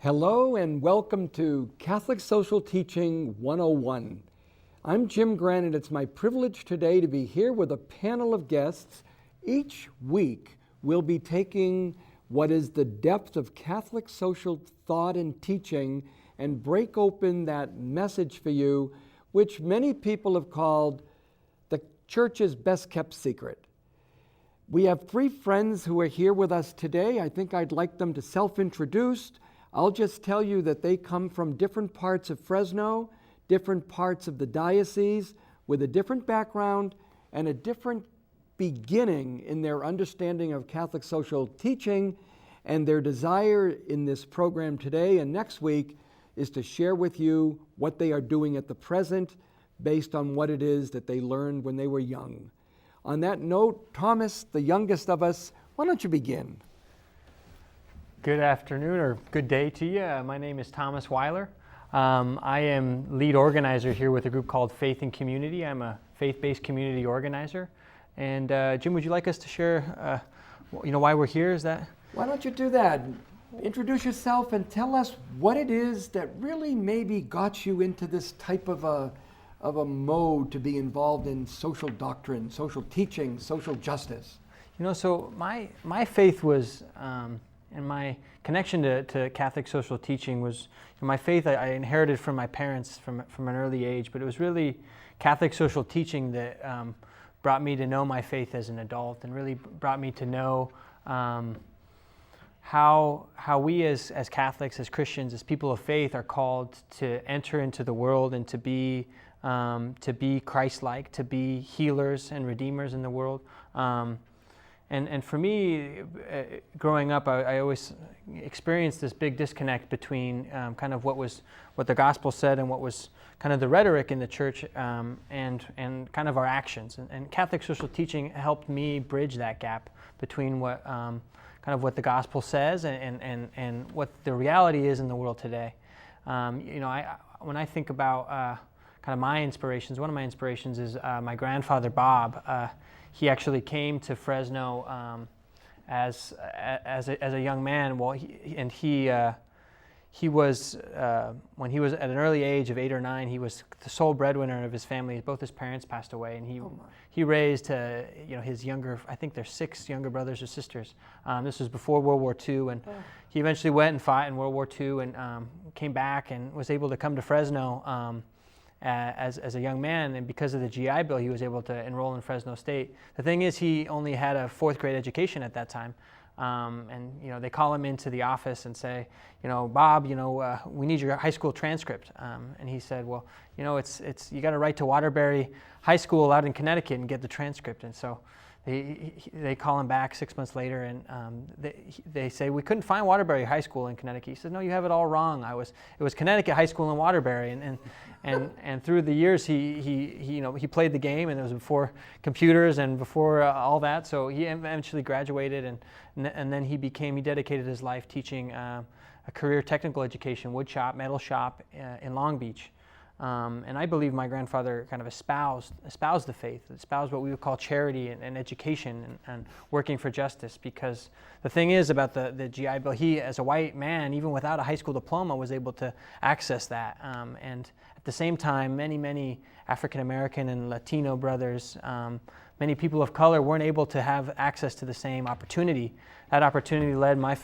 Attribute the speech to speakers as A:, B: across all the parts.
A: Hello and welcome to Catholic Social Teaching 101. I'm Jim Grant and it's my privilege today to be here with a panel of guests. Each week we'll be taking what is the depth of Catholic social thought and teaching and break open that message for you, which many people have called the Church's best kept secret. We have three friends who are here with us today. I think I'd like them to self-introduce. I'll just tell you that they come from different parts of Fresno, different parts of the diocese, with a different background and a different beginning in their understanding of Catholic social teaching, and their desire in this program today and next week is to share with you what they are doing at the present based on what it is that they learned when they were young. On that note, Thomas, the youngest of us, why don't you begin?
B: Good afternoon or good day to you. My name is Thomas Weiler. I am lead organizer here with a group called Faith and Community. I'm a faith-based community organizer. And Jim, would you like us to share why we're here? Is that?
A: Why don't you do that? Introduce yourself and tell us what it is that really maybe got you into this type of a mode to be involved in social doctrine, social teaching, social justice.
B: So my faith was, and my connection to Catholic social teaching was, my faith I inherited from my parents from an early age, but it was really Catholic social teaching that brought me to know my faith as an adult and really brought me to know how we as Catholics, as Christians, as people of faith are called to enter into the world and to be Christ-like, to be healers and redeemers in the world. And for me, growing up, I always experienced this big disconnect between kind of what the gospel said and what was kind of the rhetoric in the church and kind of our actions. And Catholic social teaching helped me bridge that gap between what kind of what the gospel says and what the reality is in the world today. When I think about kind of my inspirations, one of my inspirations is my grandfather Bob. He actually came to Fresno as a young man. Well, he was when he was at an early age of 8 or 9. He was the sole breadwinner of his family. Both his parents passed away, and he raised his younger. I think there's 6 younger brothers or sisters. This was before World War II, and he eventually went and fought in World War II and came back and was able to come to Fresno. As a young man, and because of the GI Bill, he was able to enroll in Fresno State. The thing is, he only had a 4th grade education at that time, and they call him into the office and say, Bob, we need your high school transcript. And he said, well, it's you got to write to Waterbury High School out in Connecticut and get the transcript. And so they call him back 6 months later, and they say, we couldn't find Waterbury High School in Connecticut. He says, no, you have it all wrong. It was Connecticut High School in Waterbury, and through the years he played the game, and it was before computers and before all that. So he eventually graduated, and then he dedicated his life teaching a career technical education, wood shop, metal shop in Long Beach. And I believe my grandfather kind of espoused the faith, espoused what we would call charity and education and working for justice, because the thing is about the GI Bill, he as a white man, even without a high school diploma, was able to access that. And at the same time, many African American and Latino brothers, many people of color weren't able to have access to the same opportunity. That opportunity led my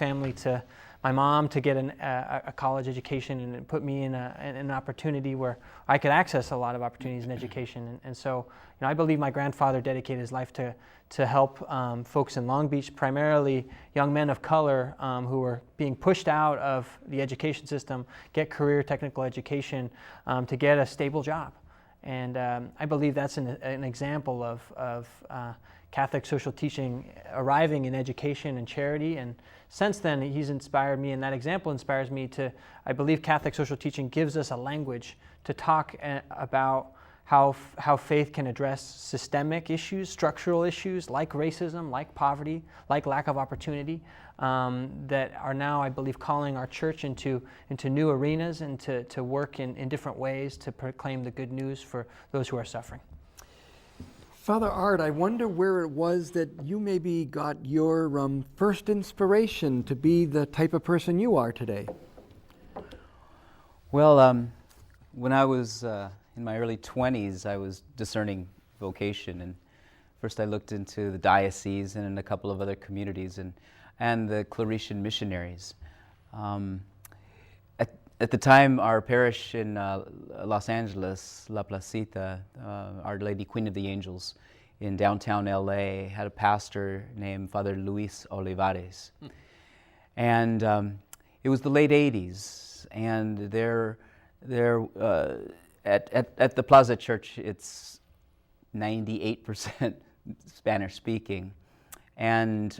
B: mom to get a college education, and it put me in an opportunity where I could access a lot of opportunities in education. And so I believe my grandfather dedicated his life to help folks in Long Beach, primarily young men of color who were being pushed out of the education system, get career technical education to get a stable job. And I believe that's an example of Catholic social teaching arriving in education and charity. And since then, he's inspired me, and that example inspires me I believe Catholic social teaching gives us a language to talk about how faith can address systemic issues, structural issues like racism, like poverty, like lack of opportunity, that are now, I believe, calling our church into new arenas and to work in different ways to proclaim the good news for those who are suffering.
A: Father Art, I wonder where it was that you maybe got your first inspiration to be the type of person you are today.
C: Well, when I was in my early 20s, I was discerning vocation, and first I looked into the diocese and in a couple of other communities, and the Claretian missionaries. At the time, our parish in Los Angeles, La Placita, Our Lady Queen of the Angels, in downtown LA, had a pastor named Father Luis Olivares. And it was the late 80s, and at the Plaza Church, it's 98% Spanish speaking. And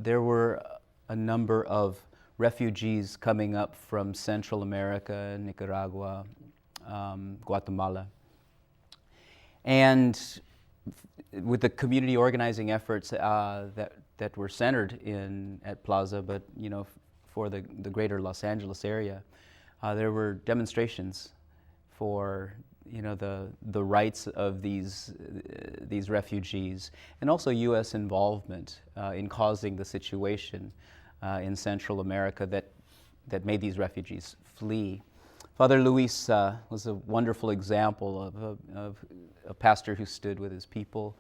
C: there were a number of refugees coming up from Central America, Nicaragua, Guatemala. And with the community organizing efforts that were centered at Plaza, but for the greater Los Angeles area, there were demonstrations for the rights of these refugees, and also U.S. involvement in causing the situation in Central America that made these refugees flee. Father Luis was a wonderful example of a pastor who stood with his people.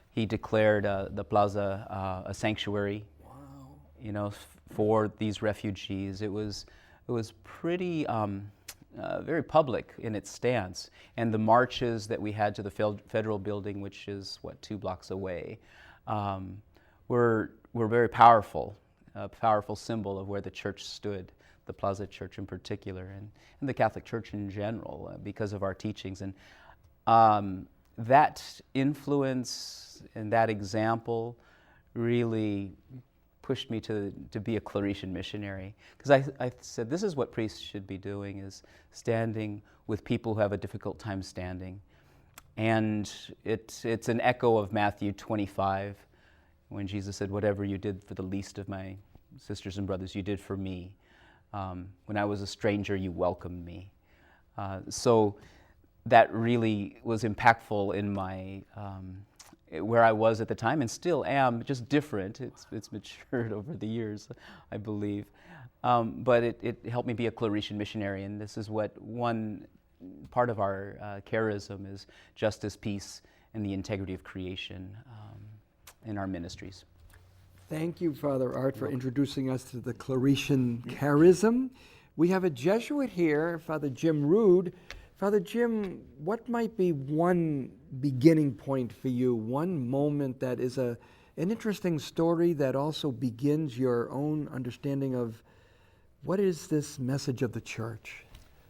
C: He declared the Plaza a sanctuary. Wow. For these refugees. It was pretty very public in its stance, and the marches that we had to the federal building, which is 2 blocks away, were very powerful. A powerful symbol of where the church stood, the Plaza Church in particular, and the Catholic Church in general, because of our teachings. And that influence and that example really pushed me to be a Claretian missionary. Because I said, this is what priests should be doing, is standing with people who have a difficult time standing. And it's an echo of Matthew 25, when Jesus said, whatever you did for the least of my sisters and brothers, you did for me. When I was a stranger, you welcomed me. So that really was impactful in my where I was at the time, and still am, just different. It's matured over the years, I believe. But it helped me be a Claretian missionary, and this is what one part of our charism is: justice, peace, and the integrity of creation in our ministries.
A: Thank you, Father Art, for introducing us to the Claretian charism. We have a Jesuit here, Father Jim Rood. Father Jim, what might be one beginning point for you, one moment that is an interesting story that also begins your own understanding of what is this message of the church?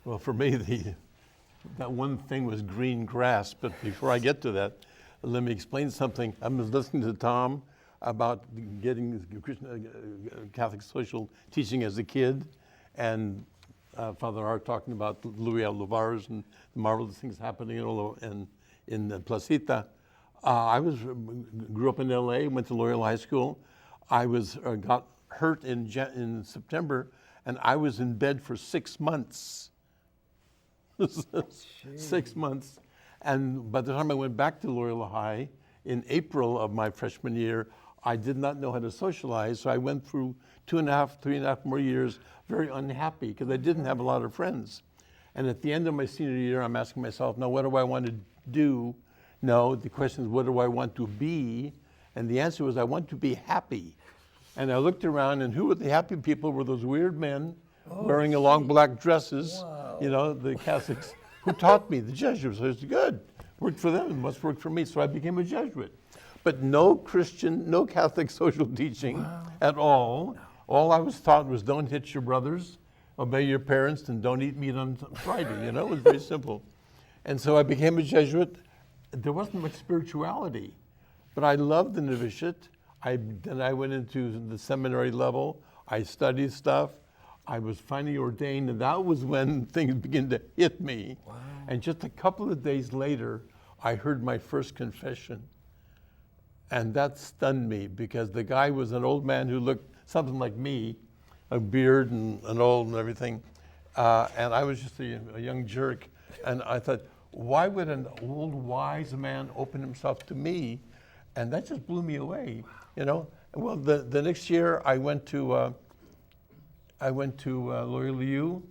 D: Well, for me, that one thing was green grass, but before I get to that, let me explain something. I was listening to Tom about getting Catholic social teaching as a kid, and Father Art talking about Louis Olivares and the marvelous things happening in Placita. I grew up in LA, went to Loyola High School. I got hurt in September, and I was in bed for 6 months. 6 months. And by the time I went back to Loyola High in April of my freshman year, I did not know how to socialize, so I went through 2.5, 3.5 more years very unhappy because I didn't have a lot of friends. And at the end of my senior year, I'm asking myself, now what do I want to do? No, the question is, what do I want to be? And the answer was, I want to be happy. And I looked around, and who were the happy people? Were those weird men wearing long black dresses, the Catholics, who taught me, the Jesuits. I was good. Worked for them, it must work for me. So I became a Jesuit. But no Catholic social teaching at all. No. All I was taught was don't hit your brothers, obey your parents, and don't eat meat on Friday. It was very simple. And so I became a Jesuit. There wasn't much spirituality, but I loved the novitiate. Then I went into the seminary level. I studied stuff. I was finally ordained, and that was when things began to hit me. Wow. And just a couple of days later, I heard my first confession. And that stunned me, because the guy was an old man who looked something like me, a beard and old and everything. And I was just a young jerk. And I thought, why would an old wise man open himself to me? And that just blew me away, Well, the next year I went to Loyola U,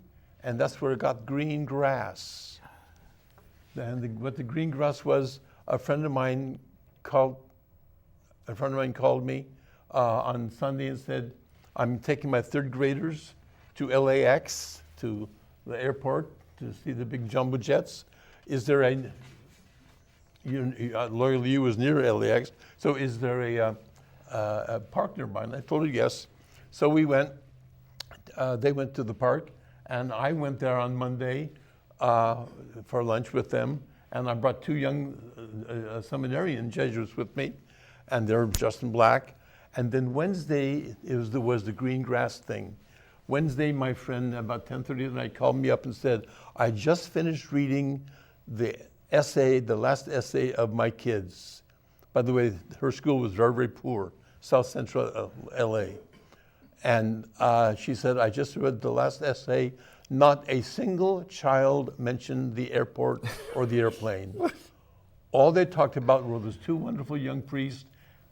D: and that's where it got green grass. And what the green grass was, a friend of mine called me on Sunday and said, I'm taking my third graders to LAX, to the airport, to see the big jumbo jets. Is there Loyal U was near LAX, so is there a park nearby? And I told her yes. So we went, they went to the park, and I went there on Monday for lunch with them, and I brought two young seminarian Jesuits with me, and they're dressed in black. And then Wednesday, was the green grass thing. Wednesday, my friend, about 10:30 at night, called me up and said, I just finished reading the last essay of my kids. By the way, her school was very, very poor, South Central LA. And she said, I just read the last essay. Not a single child mentioned the airport or the airplane. All they talked about were those two wonderful young priests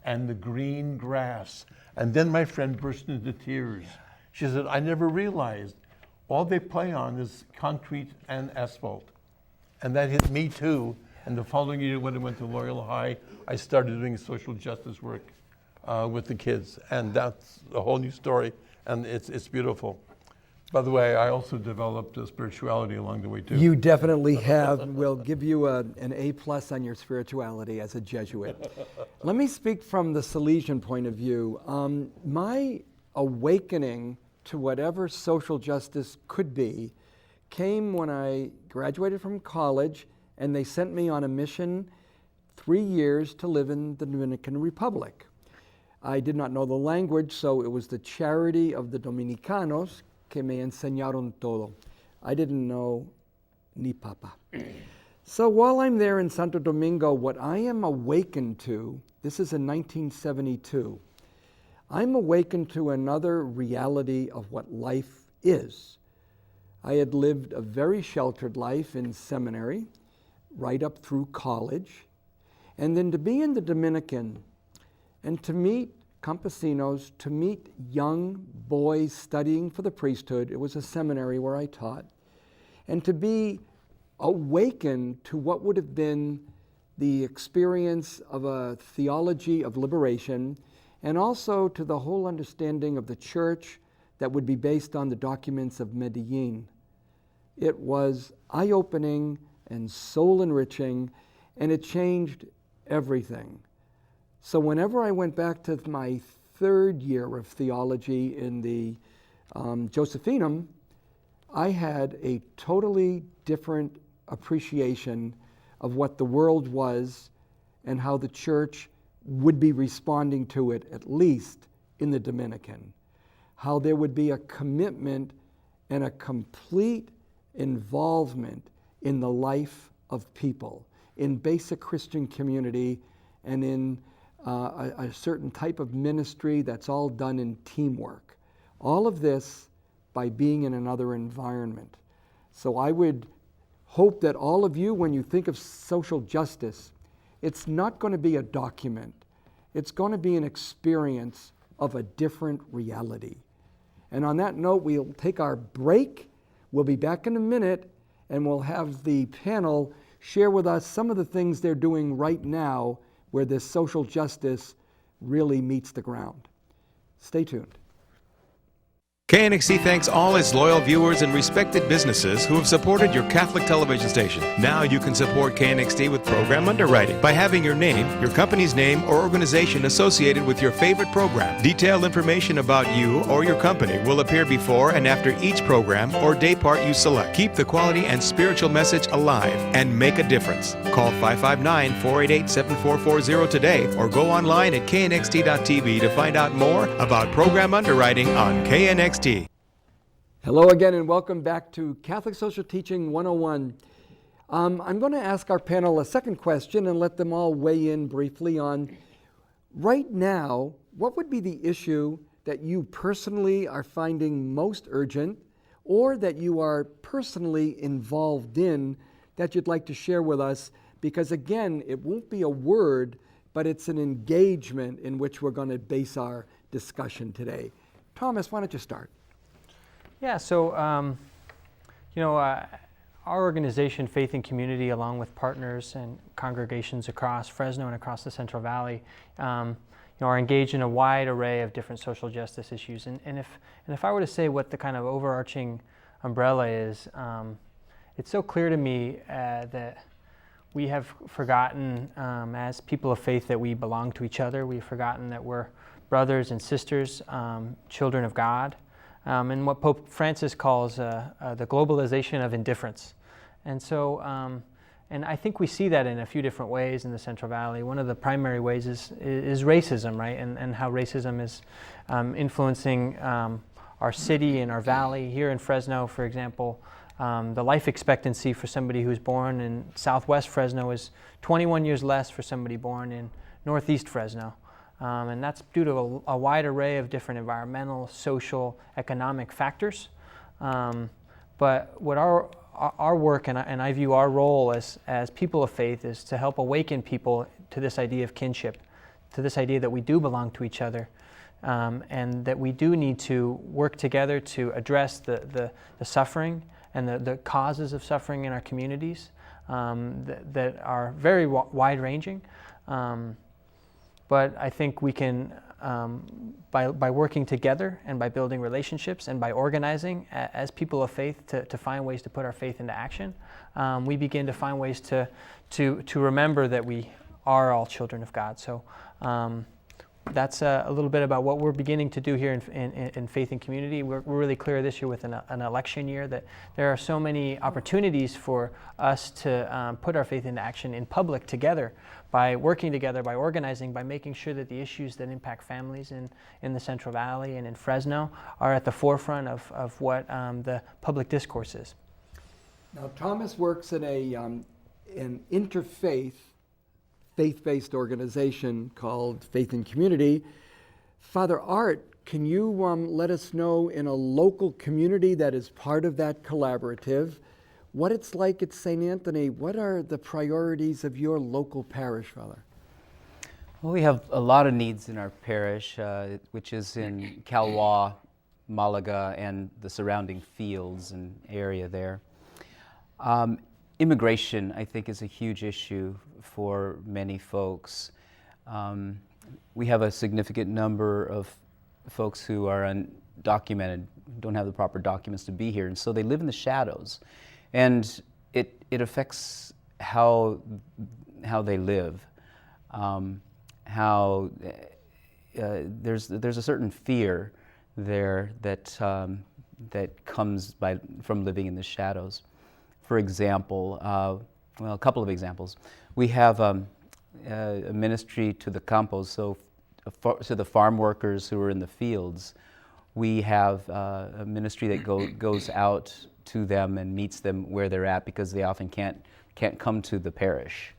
D: and the green grass. And then my friend burst into tears. She said, I never realized all they play on is concrete and asphalt. And that hit me too. And the following year when I went to Loyola High, I started doing social justice work with the kids. And that's a whole new story, and it's beautiful. By the way, I also developed spirituality along the way too.
A: You definitely have. We'll give you an A+ on your spirituality as a Jesuit. Let me speak from the Salesian point of view. My awakening to whatever social justice could be came when I graduated from college, and they sent me on a mission 3 years to live in the Dominican Republic. I did not know the language, so it was the charity of the Dominicanos que me enseñaron todo. I didn't know ni papa. So while I'm there in Santo Domingo, what I am awakened to, this is in 1972, I'm awakened to another reality of what life is. I had lived a very sheltered life in seminary, right up through college, and then to be in the Dominican and to meet campesinos, to meet young boys studying for the priesthood. It was a seminary where I taught. And to be awakened to what would have been the experience of a theology of liberation, and also to the whole understanding of the church that would be based on the documents of Medellin. It was eye-opening and soul-enriching, and it changed everything. So whenever I went back to my third year of theology in the Josephinum, I had a totally different appreciation of what the world was and how the church would be responding to it, at least in the Dominican. How there would be a commitment and a complete involvement in the life of people, in basic Christian community, and in a certain type of ministry that's all done in teamwork. All of this by being in another environment. So I would hope that all of you, when you think of social justice, it's not going to be a document. It's going to be an experience of a different reality. And on that note, we'll take our break. We'll be back in a minute, and we'll have the panel share with us some of the things they're doing right now where this social justice really meets the ground. Stay tuned.
E: KNXT thanks all its loyal viewers and respected businesses who have supported your Catholic television station. Now you can support KNXT with program underwriting by having your name, your company's name, or organization associated with your favorite program. Detailed information about you or your company will appear before and after each program or day part you select. Keep the quality and spiritual message alive and make a difference. Call 559-488-7440 today or go online at knxt.tv to find out more about program underwriting on KNXT.
A: Hello again and welcome back to Catholic Social Teaching 101. I'm going to ask our panel a second question and let them all weigh in briefly on, right now, what would be the issue that you personally are finding most urgent, or that you are personally involved in, that you'd like to share with us? Because again, it won't be a word, but it's an engagement in which we're going to base our discussion today. Thomas, why don't you start?
B: Yeah, so, Our organization, Faith and Community, along with partners and congregations across Fresno and across the Central Valley, are engaged in a wide array of different social justice issues. And if I were to say what the kind of overarching umbrella is, it's so clear to me that we have forgotten, as people of faith, that we belong to each other. We've forgotten that we're brothers and sisters, children of God, and what Pope Francis calls the globalization of indifference. And so, and I think we see that in a few different ways in the Central Valley. One of the primary ways is racism, right? And how racism is influencing our city and our valley. Here in Fresno, for example, the life expectancy for somebody who's born in Southwest Fresno is 21 years less for somebody born in Northeast Fresno. And that's due to a wide array of different environmental, social, economic factors. But what our work, and I view our role as people of faith, is to help awaken people to this idea of kinship, to this idea that we do belong to each other, and that we do need to work together to address the suffering and the causes of suffering in our communities that are very wide-ranging. But I think we can, by working together and by building relationships and by organizing as people of faith to find ways to put our faith into action, we begin to find ways to remember that we are all children of God. So that's a little bit about what we're beginning to do here in Faith and Community. We're really clear this year with an election year that there are so many opportunities for us to put our faith into action in public together, by working together, by organizing, by making sure that the issues that impact families in the Central Valley and in Fresno are at the forefront of what the public discourse is.
A: Now, Thomas works in an interfaith, faith-based organization called Faith and Community. Father Art, can you let us know, in a local community that is part of that collaborative, what it's like at St. Anthony? What are the priorities of your local parish, Father?
C: Well, we have a lot of needs in our parish, which is in Calwa, Malaga, and the surrounding fields and area there. Immigration, I think, is a huge issue for many folks. We have a significant number of folks who are undocumented, don't have the proper documents to be here, and so they live in the shadows. And it affects how they live, how there's a certain fear there that comes from living in the shadows. For example, a couple of examples. We have a ministry to the campos, so to the farm workers who are in the fields. We have a ministry that goes out to them and meets them where they're at, because they often can't come to the parish,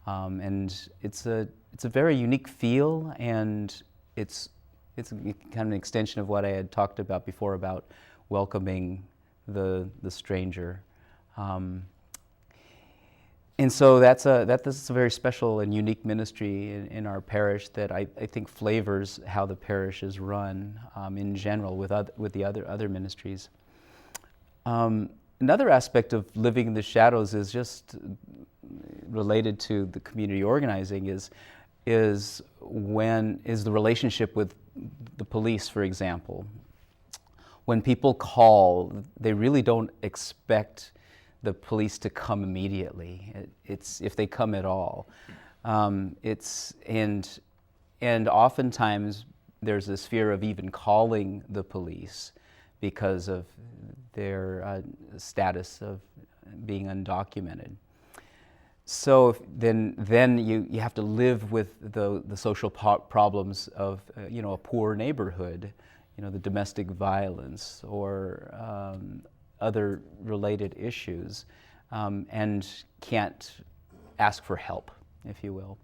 C: and it's a very unique feel, and it's kind of an extension of what I had talked about before about welcoming the stranger, and so that's a very special and unique ministry in our parish that I think flavors how the parish is run in general with the other ministries. Another aspect of living in the shadows is just related to the community organizing is the relationship with the police, for example. When people call, they really don't expect the police to come immediately. It's if they come at all. And oftentimes there's this fear of even calling the police because of their status of being undocumented. So then you have to live with the social problems of a poor neighborhood, the domestic violence or other related issues, and can't ask for help, if you will.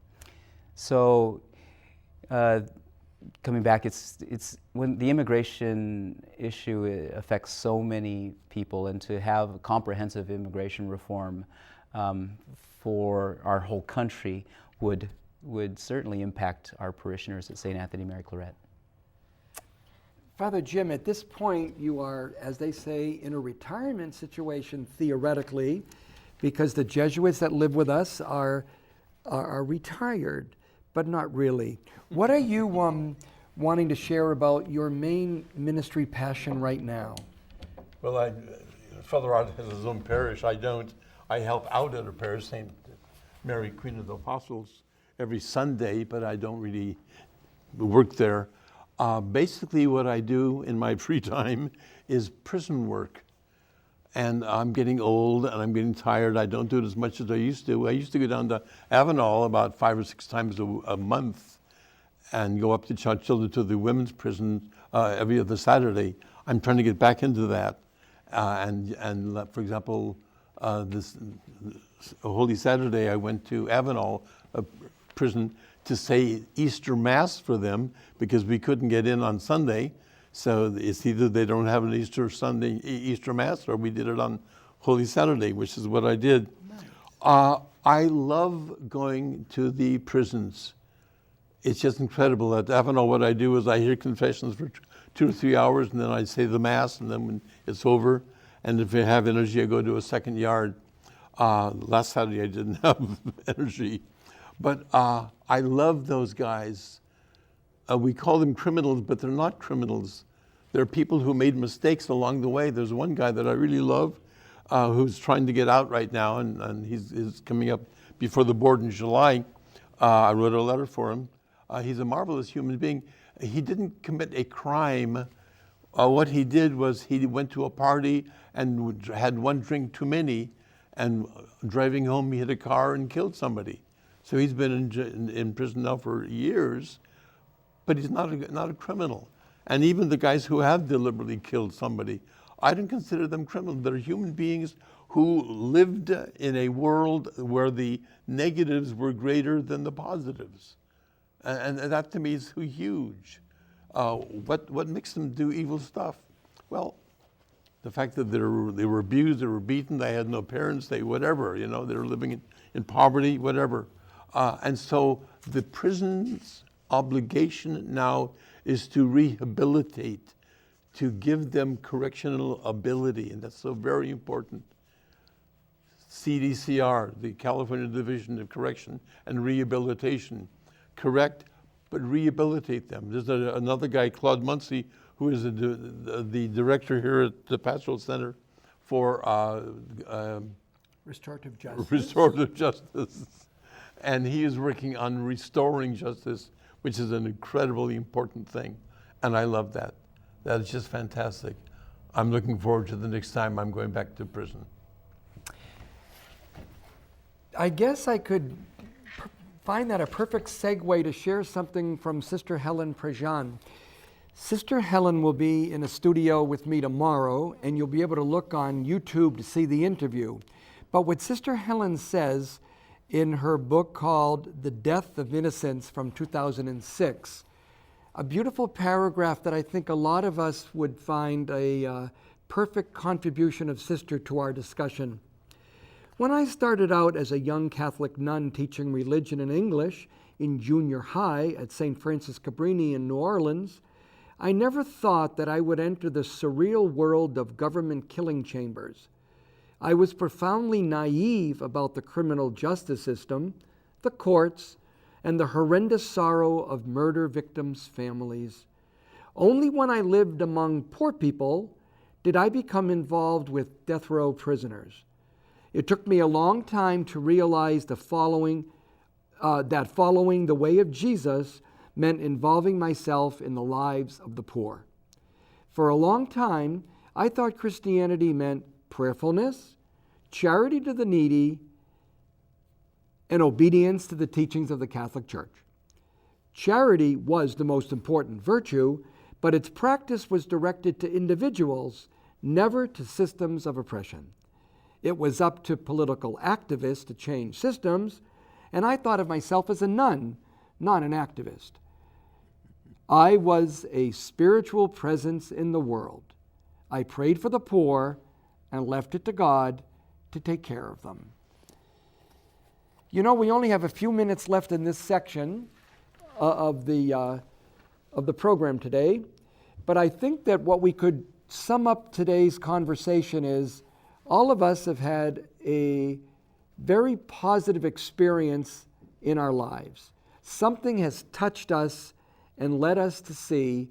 C: So coming back, it's when the immigration issue affects so many people, and to have comprehensive immigration reform for our whole country would certainly impact our parishioners at St. Anthony Mary Claret.
A: Father Jim, at this point you are, as they say, in a retirement situation theoretically, because the Jesuits that live with us are retired, but not really. What are you wanting to share about your main ministry passion right now?
D: Well, Father Art has his own parish. I don't. I help out at a parish, St. Mary, Queen of the Apostles, every Sunday, but I don't really work there. Basically, what I do in my free time is prison work. And I'm getting old and I'm getting tired. I don't do it as much as I used to. I used to go down to Avenal about 5 or 6 times a month and go up to Churchill to the women's prison every other Saturday. I'm trying to get back into that. And for example, this Holy Saturday, I went to Avenal prison to say Easter Mass for them because we couldn't get in on Sunday. So it's either they don't have an Easter Mass, or we did it on Holy Saturday, which is what I did. Nice. I love going to the prisons. It's just incredible. At Avenal, what I do is I hear confessions for 2 or 3 hours, and then I say the Mass, and then when it's over, and if I have energy, I go to a second yard. Last Saturday, I didn't have energy. But I love those guys. We call them criminals, but they're not criminals. They're people who made mistakes along the way. There's one guy that I really love who's trying to get out right now, and he's coming up before the board in July. I wrote a letter for him. He's a marvelous human being. He didn't commit a crime. What he did was he went to a party and had one drink too many, and driving home he hit a car and killed somebody. So he's been in prison now for years, but he's not a criminal. And even the guys who have deliberately killed somebody, I don't consider them criminals. They're human beings who lived in a world where the negatives were greater than the positives. And that to me is huge. What makes them do evil stuff? Well, the fact that they were abused, they were beaten, they had no parents, they whatever, they were living in poverty, whatever. And so the prison's obligation now is to rehabilitate, to give them correctional ability, and that's so very important. CDCR, the California Division of Correction and Rehabilitation, correct, but rehabilitate them. There's another guy, Claude Muncy, who is the director here at the Pastoral Center for
A: Restorative justice.
D: Restorative justice. And he is working on restoring justice, which is an incredibly important thing. And I love that. That is just fantastic. I'm looking forward to the next time I'm going back to prison.
A: I guess I could find that a perfect segue to share something from Sister Helen Prejean. Sister Helen will be in a studio with me tomorrow, and you'll be able to look on YouTube to see the interview. But what Sister Helen says in her book called The Death of Innocence from 2006, a beautiful paragraph that I think a lot of us would find a perfect contribution of Sister to our discussion. When I started out as a young Catholic nun teaching religion and English in junior high at St. Francis Cabrini in New Orleans, I never thought that I would enter the surreal world of government killing chambers. I was profoundly naive about the criminal justice system, the courts, and the horrendous sorrow of murder victims' families. Only when I lived among poor people did I become involved with death row prisoners. It took me a long time to realize that following the way of Jesus meant involving myself in the lives of the poor. For a long time, I thought Christianity meant prayerfulness, charity to the needy, and obedience to the teachings of the Catholic Church. Charity was the most important virtue, but its practice was directed to individuals, never to systems of oppression. It was up to political activists to change systems, and I thought of myself as a nun, not an activist. I was a spiritual presence in the world. I prayed for the poor and left it to God to take care of them. We only have a few minutes left in this section of the program today, But I think that what we could sum up today's conversation is all of us have had a very positive experience in our lives. Something has touched us and led us to see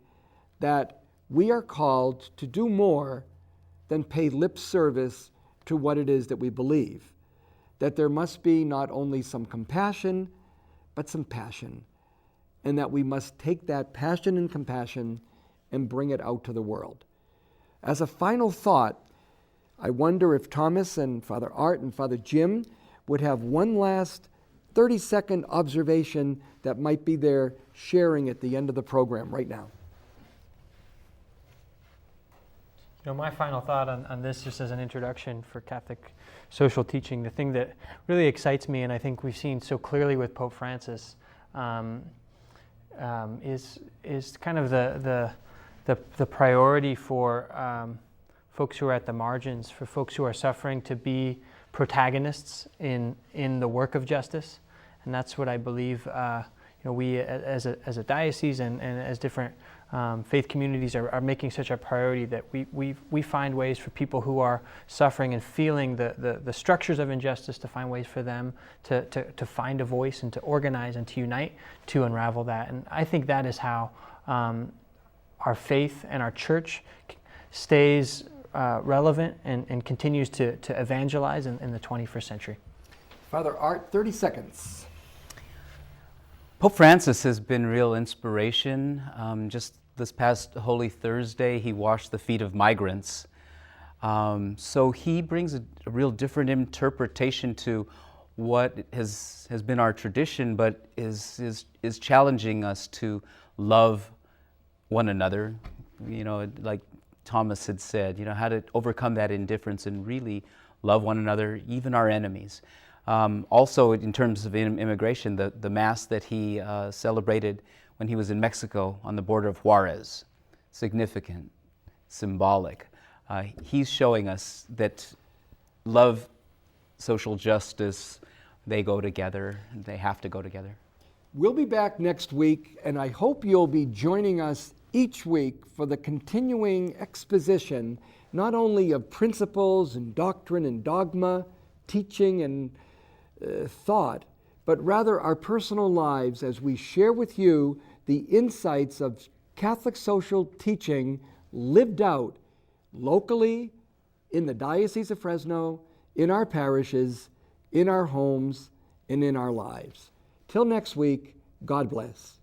A: that we are called to do more than pay lip service to what it is that we believe. That there must be not only some compassion, but some passion. And that we must take that passion and compassion and bring it out to the world. As a final thought, I wonder if Thomas and Father Art and Father Jim would have one last 30-second observation that might be their sharing at the end of the program right now.
B: You know, my final thought on this, just as an introduction for Catholic social teaching, the thing that really excites me, and I think we've seen so clearly with Pope Francis, is kind of the priority for folks who are at the margins, for folks who are suffering, to be protagonists in the work of justice. And that's what I believe we as a diocese and as different faith communities are making such a priority, that we find ways for people who are suffering and feeling the structures of injustice, to find ways for them to find a voice and to organize and to unite to unravel that. And I think that is how our faith and our church stays relevant and continues to evangelize in the 21st century.
A: Father Art, 30 seconds.
C: Pope Francis has been real inspiration. Just this past Holy Thursday, he washed the feet of migrants. So he brings a real different interpretation to what has been our tradition, but is challenging us to love one another. You know, like Thomas had said, you know, how to overcome that indifference and really love one another, even our enemies. Also, in terms of immigration, the Mass that he celebrated when he was in Mexico on the border of Juarez, significant, symbolic. He's showing us that love, social justice, they go together. They have to go together.
A: We'll be back next week, and I hope you'll be joining us each week for the continuing exposition, not only of principles and doctrine and dogma, teaching and thought, but rather our personal lives as we share with you the insights of Catholic social teaching lived out locally, in the Diocese of Fresno, in our parishes, in our homes, and in our lives. Till next week, God bless.